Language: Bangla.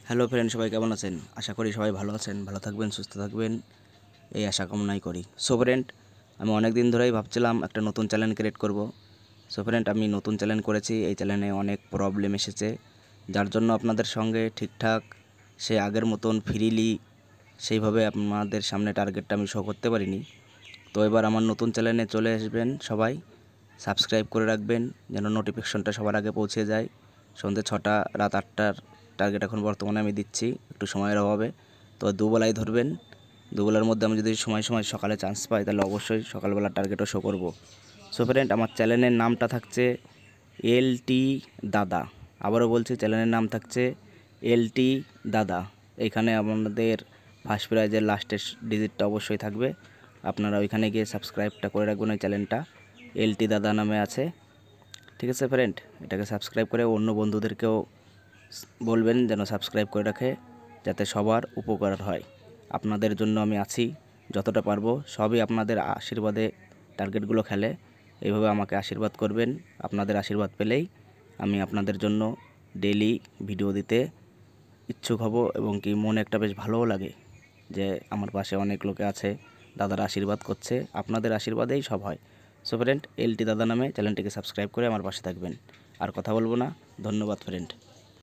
হ্যালো ফ্রেন্ড, সবাই কেমন আছেন? আশা করি সবাই ভালো আছেন, ভালো থাকবেন, সুস্থ থাকবেন, এই আশা কামনাই করি। সো ফ্রেন্ড, আমি অনেক দিন ধরেই ভাবছিলাম একটা নতুন চ্যানেল ক্রিয়েট করব। সো ফ্রেন্ড, আমি নতুন চ্যানেল করেছি। এই চ্যানেলে অনেক প্রবলেম এসেছে, যার জন্য আপনাদের সঙ্গে ঠিকঠাক সে আগের মতন ফ্রিলি সেইভাবে আপনাদের সামনে টার্গেটটা আমি শো করতে পারিনি। তো এবার আমার নতুন চ্যানেলে চলে আসবেন সবাই, সাবস্ক্রাইব করে রাখবেন যেন নোটিফিকেশনটা সবার আগে পৌঁছে যায়। সন্ধ্যে 6টা রাত 8টার টার্গেট এখন বর্তমানে আমি দিচ্ছি, একটু সময়ের অভাবে। তো দুবেলাই ধরবেন, দুবেলার মধ্যে আমি যদি সময় সকালে চান্স পাই তাহলে অবশ্যই সকালবেলার টার্গেটও শো করব। সো ফ্রেন্ড, আমার চ্যানেলের নামটা থাকছে এলটি দাদা। আবারও বলছি, চ্যানেলের নাম থাকছে এলটি দাদা। এইখানে আপনাদের ফার্স্ট প্রাইজের লাস্টের ডিজিটটা অবশ্যই থাকবে। আপনারা ওইখানে গিয়ে সাবস্ক্রাইবটা করে রাখবেন। ওই চ্যানেলটা এলটি দাদা নামে আছে, ঠিক আছে ফ্রেন্ড? এটাকে সাবস্ক্রাইব করে অন্য বন্ধুদেরকেও বলবেন যেন সাবস্ক্রাইব করে রাখে, যাতে সবার উপকার হয়। আপনাদের জন্য আমি আছি, যতটা পারবো সবই আপনাদের আশীর্বাদে টার্গেটগুলো খেলে। এইভাবে আমাকে আশীর্বাদ করবেন। আপনাদের আশীর্বাদ পেলেই আমি আপনাদের জন্য ডেইলি ভিডিও দিতে ইচ্ছুক হব, এবং কি মনে একটা বেশ ভালোও লাগে যে আমার পাশে অনেক লোকে আছে, দাদারা আশীর্বাদ করছে। আপনাদের আশীর্বাদেই সব হয়। সো ফ্রেন্ড, এলটি দাদা নামে চ্যানেলটিকে সাবস্ক্রাইব করে আমার পাশে থাকবেন। আর কথা বলবো না, ধন্যবাদ ফ্রেন্ড।